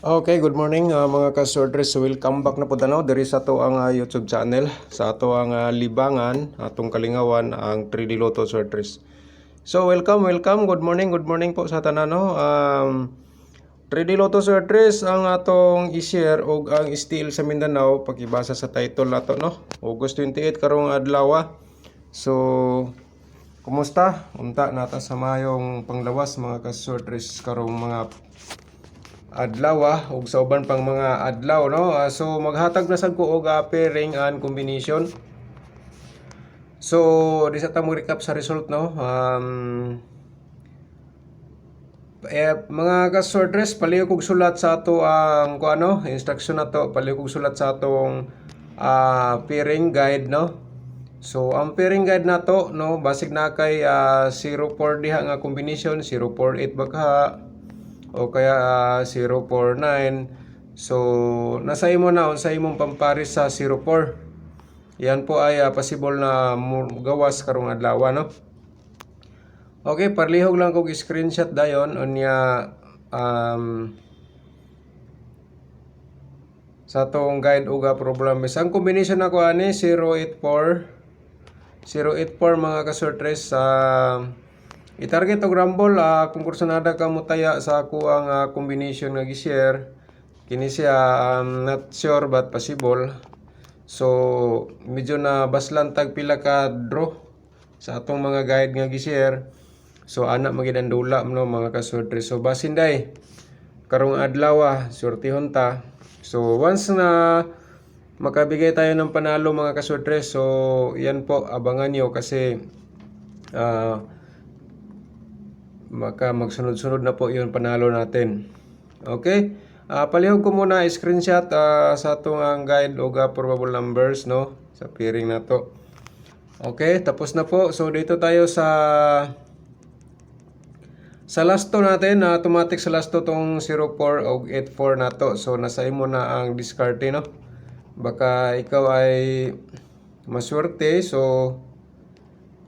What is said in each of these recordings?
Okay, good morning mga ka-sorters. So welcome back na po tanaw diri sa ato ang YouTube channel, sa ato ang libangan, atong kalingawan ang 3D Lotto Sorters. So welcome. Good morning po sa tanan no. 3D Lotto Sorters ang atong i-share og ang steel sa Mindanao pakibasa sa title nato no. August 28 karong adlaw. So kumusta? Unta nata sa mayong panglawas mga ka-sorters karong mga adlaw ug sa uban pang mga adlaw no. So maghatag na sad ko og pairing and combination. So di sa ta mo recap sa result no. Mga ka-sorters, paliw kog sulat sa ato ang kuano instruction nato, paliw kog sulat sa atong pairing guide no. So ang pairing guide nato no, basig na kay 04 diha nga combination, 048 baka o kaya 049. So nasa imo na unsa imong pamparis sa 04. Yan po ay possible na gawas karong adlaw no. Okay, parlihog lang kog screenshot dayon unya sa tong guide ug problem. Ang combination nako ani 084 mga ka-sortres sa i-target og rumble kung kursunada ka mo taya sa ako ang combination nga gi-share kini siya not sure but possible. So medyo na baslan tag pila ka draw sa atong mga guide nga gi-share. So ana magid ang dula no mga ka-sortres. So basin day karong adlaw sortihon ta. So once na makabigay tayo ng panalo mga ka-sortres, so yan po abangan nyo kasi magsunod-sunod na po yung panalo natin. Okay? Palihog ko muna screenshot sa atong ang guide o probable numbers no sa pairing na to. Okay, tapos na po. So dito tayo sa last to natin, automatic sa last to tong 04 o 84 na to. So nasa imo na ang discarte no. Baka ikaw ay maswerte, so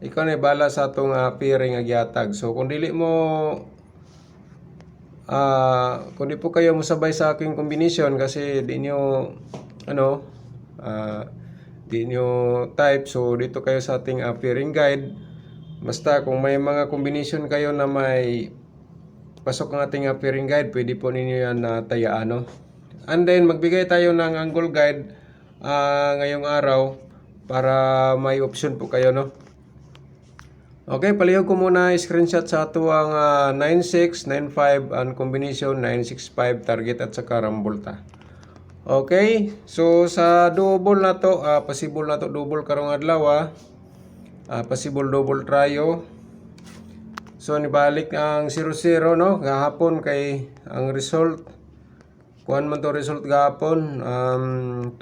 ikaw na bala sa atong pairing nga gihatag. So kung dili mo kung di po kayo musabay sa aking combination kasi di nyo di nyo type, so dito kayo sa ating pairing guide. Basta kung may mga combination kayo na may pasok ang ating pairing guide, pwede po ninyo yan tayaan no. And then magbigay tayo ng angle guide ngayong araw para may option po kayo no. Okay, palihog ko muna screenshot sa ato ang 9695 and combination 965 target at saka rumble ta. Okay, so sa double na to, possible na to double karong adlaw possible double tryo. So nibalik ang 00 no, gahapon kay ang result kuan man to result gahapon 200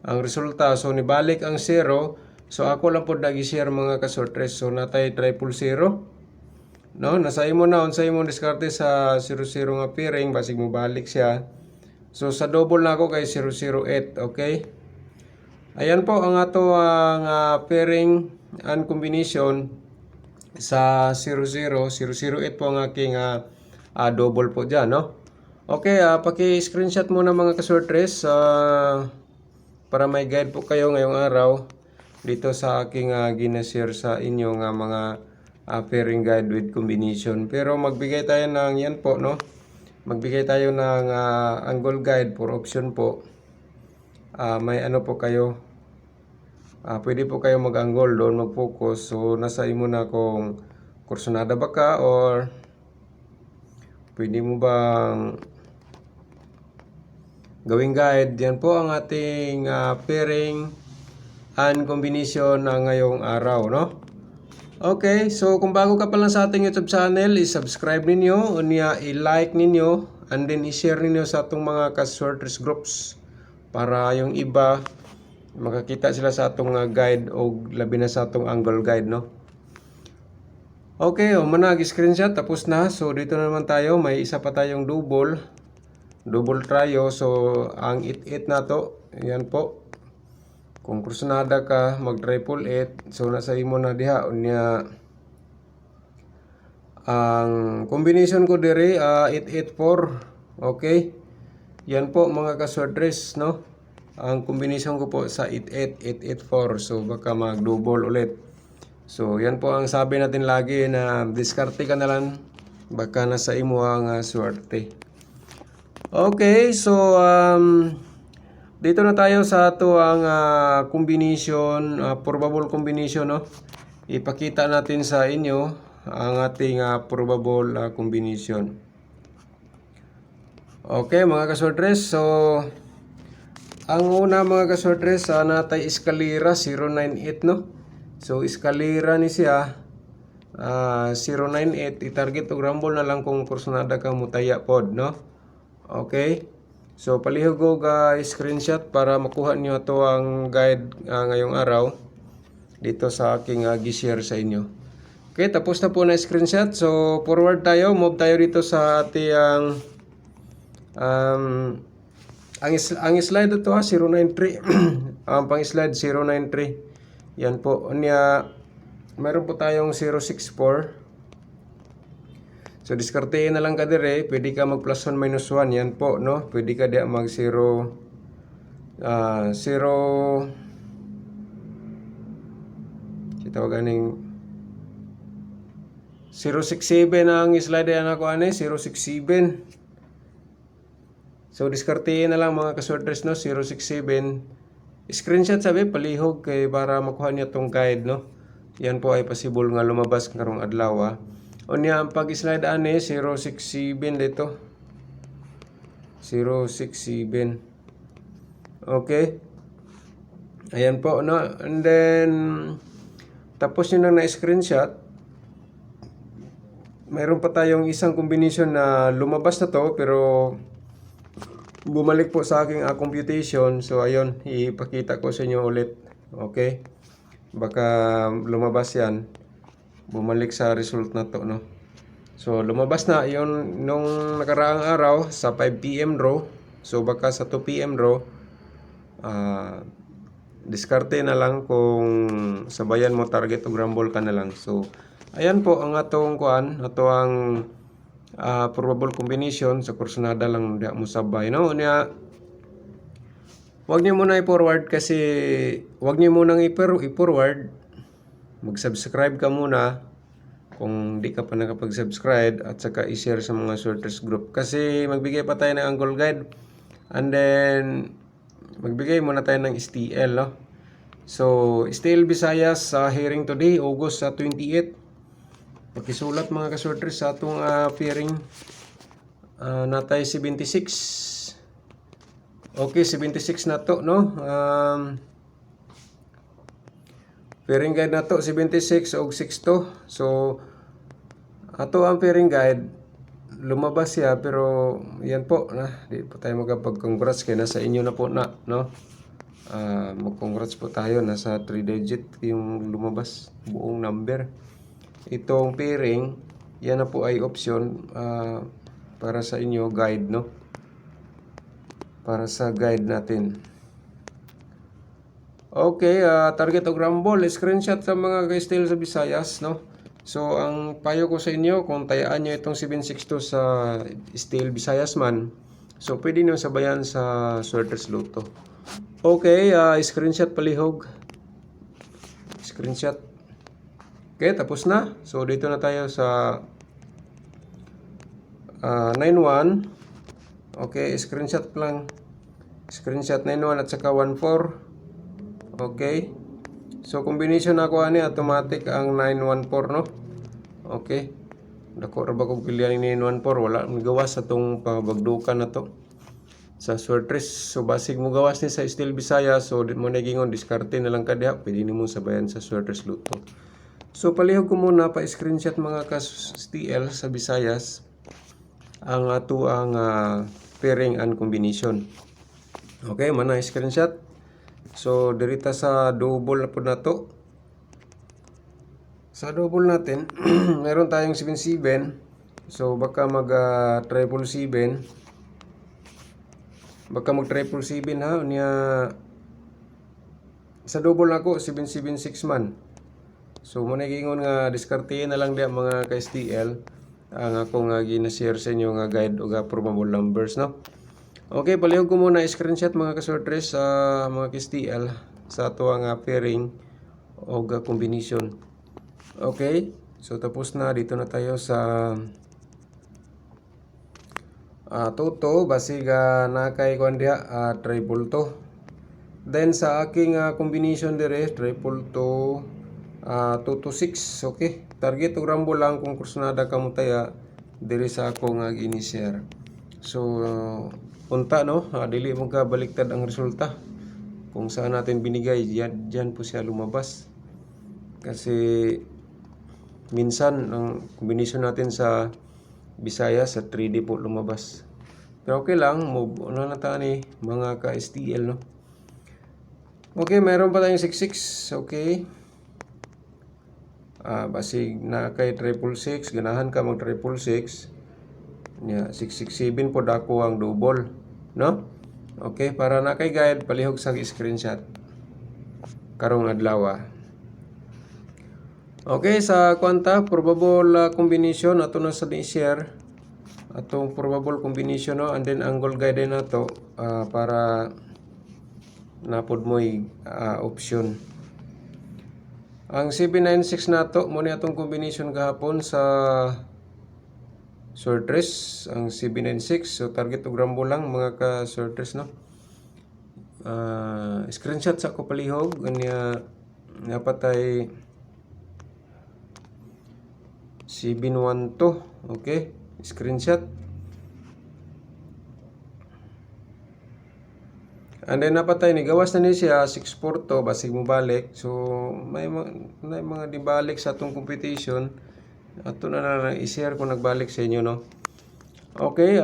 ang resulta, so nibalik ang 0. So ako lang po nag-share mga ka-sortres, so natay 000 no, nasa imo na unsa imong diskarte sa 00 nga pairing basig mo balik siya. So sa double na ako kay 008. Okay, ayan po ang ato ang pairing and combination sa 00 008 po ang aking double po dyan no. Okay, paki-screenshot muna mga ka-sortres para may guide po kayo ngayong araw dito sa aking ginashare sa inyo nga mga pairing guide with combination. Pero magbigay tayo ng yan po no. Magbigay tayo ng angle guide for option po. May ano po kayo. Pwede po kayo mag-angle doon, mag-focus. So nasa imo na kung kursunada ba ka or pwede mo bang gawing guide. Yan po ang ating pairing and combination na ngayong araw no. Okay, so kung bago ka pa lang sa ating YouTube channel, i-subscribe ninyo, unya i-like ninyo, and then i-share ninyo sa atong mga ka-sorters groups para yung iba makakita sila sa atong guide o labi na sa atong angle guide no. Okay, manag screenshot tapos na. So dito na naman tayo, may isa pa tayong double tryo. So ang 88 na to, yan po. Kung kursunada ka mag 888, so nasa imo na diha unya ang combination ko dire 884 Okay? Yan po mga ka-sortress, no? Ang kombinasyon ko po sa 88, 884. So baka mag-double ulit. So yan po ang sabi natin lagi na diskarte ka na lang. Baka nasa imo ang swerte. Okay, so dito na tayo sa ato ang combination, probable combination, no? Ipakita natin sa inyo ang ating probable combination. Okay, mga kasortres, so ang una mga kasortres, natay eskalera 098, no? So eskalera ni siya 098, i-target o rumble na lang kung personada ka mutaya pod, no? Okay? So palihog ko screenshot para makuha niyo ato ang guide ngayong araw dito sa aking gi-share sa inyo. Okay, tapos na po na screenshot. So forward tayo, move tayo dito sa ating ang slide ito 093. Ang pang slide 093. Yan po. Meron po tayong 064. So diskartehin na lang ka dire, pwede ka mag plus 1 minus 1 yan po, no? Pwede ka di mag 0 tawag ganing 067 ang slide yan ako 067. So diskartehin na lang mga kasorters, no? 067. Screenshot sabi palihog kay para makuha niya tong guide, no? Yan po ay possible nga lumabas karong adlaw. Unya ang pag-slide 067 dito. 067. Okay. Ayan po, no? And then tapos nyo na screenshot. Mayroon pa tayong isang combination na lumabas na to pero bumalik po sa aking computation. So ayun, ipakita ko sa inyo ulit. Okay? Baka lumabas yan. Bumalik sa result na to, no? So lumabas na yon nung nakaraang araw sa 5 PM draw. So baka sa 2 PM draw diskarte na lang kung sabayan mo target o rumble ka na lang. So ayan po ang atong kuan, ato ang probable combination sa kursunada lang di mo sabay, no? Unya wag niyo muna i-forward kasi wag niyo muna i-forward. Mag-subscribe ka muna kung di ka pa nakapag-subscribe at saka i-share sa mga sorters group kasi magbigay pa tayo ng angle guide and then magbigay muna tayo ng STL, no? So STL Visayas sa hearing today August 28. Pakisulat mga kasorters sa atong pairing natay 76. Okay, 76 na to, no? Pairing guide na to 76 og 62. So ato ang pairing guide lumabas siya pero yan po na di po tayo magpag-congrats kay nasa inyo na po na, no? Mag-congrats po tayo, nasa 3 digit yung lumabas buong number. Itong pairing yan na po ay option para sa inyo guide, no? Para sa guide natin. Okay, target og rumble, screenshot sa mga ka-style sa Visayas, no? So, ang payo ko sa inyo, kung tayaan nyo itong 762 sa style Visayas man, so pwede nyo sabayan sa sorters Lotto. Okay, screenshot palihog. Screenshot. Okay, tapos na. So, dito na tayo sa 91. Okay, screenshot lang. Screenshot 91 at saka 14. Okay. So combination ako automatic ang 914, no? Okay. Dako ra ba kog pilihan ni 914 wala gawas sa tong pabagdukan na to. Sa sortress so basig mo gawas ni sa Steel Visayas so mo nagingon diskarte na lang ka diha pwede nimo sabayan sa sortress Lotto. So palihog ko muna pa screenshot mga ka-STL sa Visayas ang ato ang pairing and combination. Okay, mana screenshot. So, dirita sa double na po na to. Sa double natin, meron tayong 77. So, baka mag-triple 7. Baka mag-triple 7 ha. Unya, sa double na ko, 776 man. So, muna gingon nga, diskartihin na lang diya mga ka-STL. ang ako nga gina-share sa inyo nga guide o probable numbers, no? Okay, palihog ko muna screenshot mga kasortres sa mga KSTL sa ato nga pairing o combination. Okay, so tapos na. Dito na tayo sa toto basig na kay kuan diha triple to. Then sa aking combination dire triple to 2 to 6. Okay, target og rambo lang kung kursunada ka mo taya dire sa ako nga gini-share. So punta no, dili mo ka baliktad ang resulta. Kung saan natin binigay, diyan po siya lumabas. Kasi minsan ang combination natin sa Bisaya sa 3D po lumabas. Pero okay lang, move on na tayo ni mga ka-STL, no? Okay, mayroon pa tayong 66. Okay. Basig na kay 666, ganahan ka mag 666. Yeah, 667 po dako ang double, no? Okay, para na kay guide, palihog sa screenshot karong adlaw. Okay, sa kwanta probable combination ato na sa share atong probable combination, no, and then angle guide na to para napod mo'y option. Ang 796 nato mo ni atong combination gahapon sa sortress ang 796. So target og rambo lang mga ka sortress, no. Screenshot sa ko palihog kanya napatay 712. Okay, screenshot. And then napatay ni gawas na ni siya 642 basig mo balik. So may mga dibalik sa atong competition. Ato na i-share kung nagbalik sa inyo, no. Okay,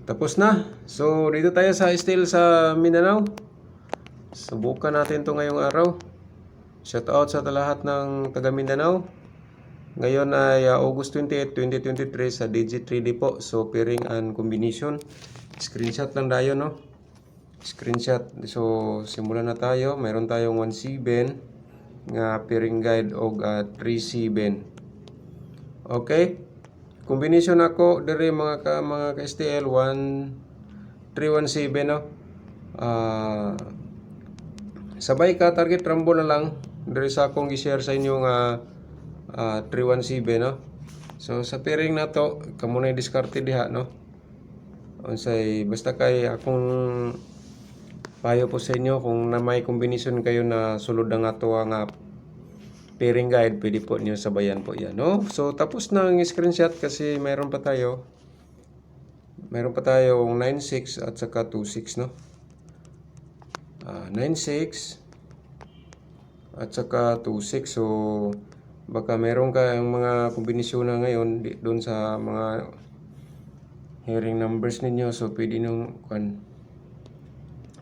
tapos na. So dito tayo sa still sa Mindanao. Subukan natin to ngayong araw. Shout out sa lahat ng taga Mindanao. Ngayon ay August 28, 2023 sa Digit 3D po. So pairing and combination. Screenshot lang tayo, no. Screenshot. So simulan na tayo. Mayroon tayong 1-7 nga pairing guide o 3-7. Okay. Combination ako dire mga ka-STL 1-3-1-7, no. Sabay ka target rambo na lang dire sa akong gi-share sa inyo nga 317, no. So sa pairing na to kamo na diskarte diha, no. Unsay basta kay akong payo po sa inyo kung na may combination kayo na sulod ang ato nga pairing guide, pwede po niyo sabayan po yan, no. So tapos na ang screenshot kasi mayroon pa tayo. Mayroon pa tayong 96 at saka 26, no. 96 at saka 26. So baka meron kayong mga kombinasyon na ngayon doon sa mga hearing numbers ninyo. So pwede nung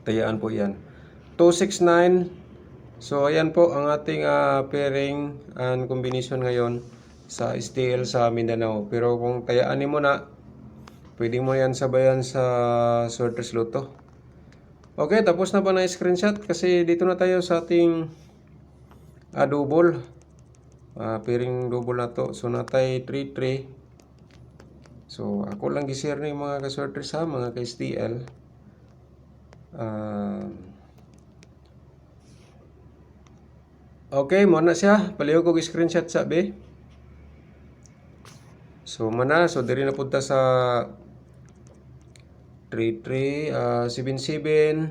tayaan po yan. 269. So ayan po ang ating pairing and combination ngayon sa STL sa Mindanao. Pero kung tayaan mo na, pwede mo yan sabayan sa Sortress Lotto. Okay, tapos na ba na screenshot? Kasi dito na tayo sa ating double. Pairing double na to. So natay 3-3. So ako lang gi-share ni mga ka-sorters ha, mga ka-STL. Okay, mo na siya. Palihog ko screenshot sabi. So mana, so diri na punta sa 3-3, 7-7,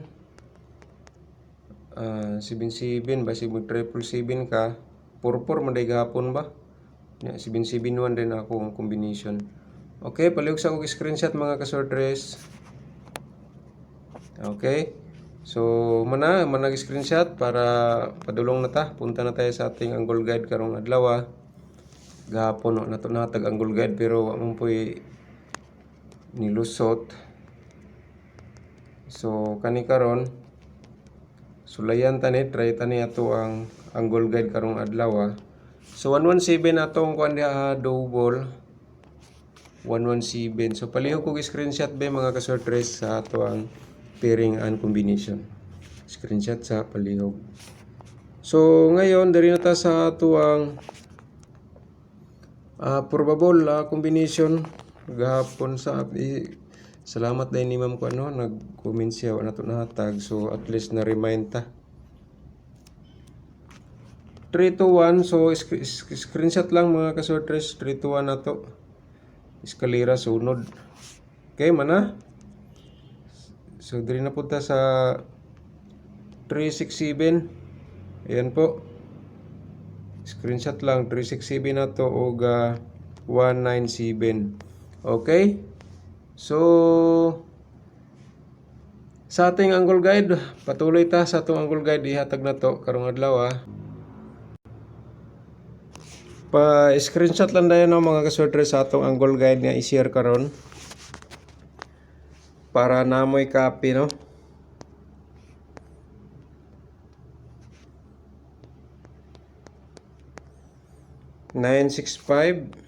7-7, basi mo 7-7 ka, 4-4 manday gahapon ba? 7-7-1 din ako ang combination. Okay, palihog sa akong screenshot mga ka-sortress. Okay, so manag screenshot para padulong na ta. Punta na tayo sa ating angle guide karong adlaw. Gahapon na to natag angle guide pero amon po'y nilusot. So kani karon sulayan tani, try tani ato ang angle guide karong adlaw. So 117 atong kuan dia double 117. So palihog ko screenshot ba mga ka-sortress sa ato ang pairing and combination. Screenshot sa palihog. So ngayon diri na ta sa tuwang probable combination gahapon sa salamat dahil ni ma'am ko nag-comment siya na to nahatag, so at least na remind ta. 3 to 1, so screenshot lang mga kasortres. 3 to 1 na to. Eskalera sunod. Okay man na. So diri na punta sa 367. Ayan po. Screenshot lang 367 na to o 197. Okay? So sa ating angle guide, patuloy ta sa atong angle guide ihatag na to karong adlaw. Pa-screenshot lang dayon mga kasortres sa atong angle guide nga i-share karon para namoy copy no. $965.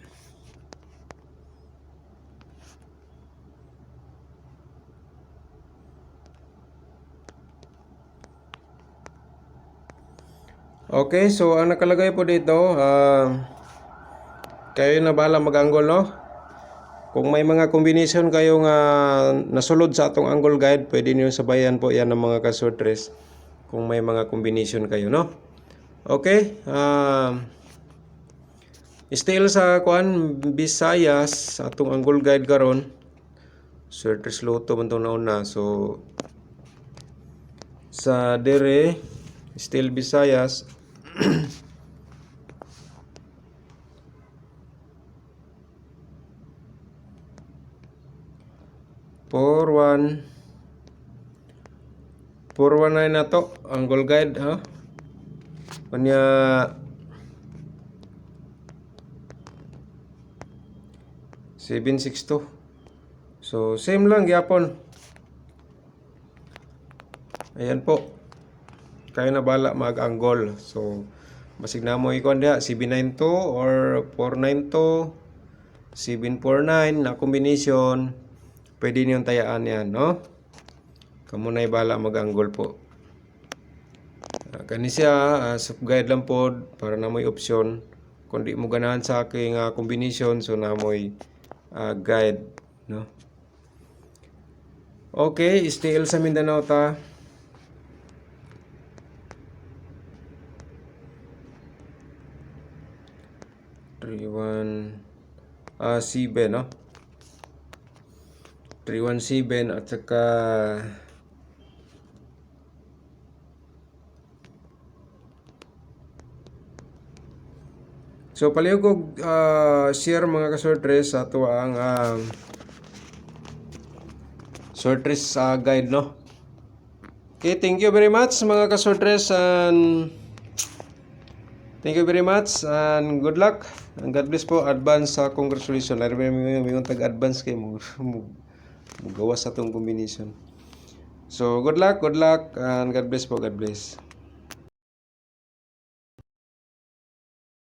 Okay, so ang nakalagay po dito, kayo na bahala mag-angle no. Kung may mga combination kayong nasulod sa atong angle guide, pwede niyo sabayan po yan ng mga kasortres kung may mga combination kayo no. Okay, still sa Visayas atong angle guide karon. Sortres Lotto man tong nauna. So sa dire still Visayas. 419 na to angle guide ha. Kanya 762. So same lang gyapon. Ayan po. Kayo na bala mag-angle. So basig na mo ikon diha 792 or 492, 749 na combination. Pwede niyong tayaan yan, no? Kamu na ibala mag-angle po. Kani siya, sub-guide lang po para na mo'y option. Kung di mo ganahan sa aking combination, so na mo'y guide, no? Okay, still sa Mindanao ta. C-Ben, no? 317 at saka so palihog ko share mga kasortres sa ato ang sortres guide no. Okay, thank you very much mga kasortres and thank you very much and good luck and God bless po. Advance congratulations. I remember may tag-advance kay mo gawas sa itong combination. So good luck and God bless po. God bless.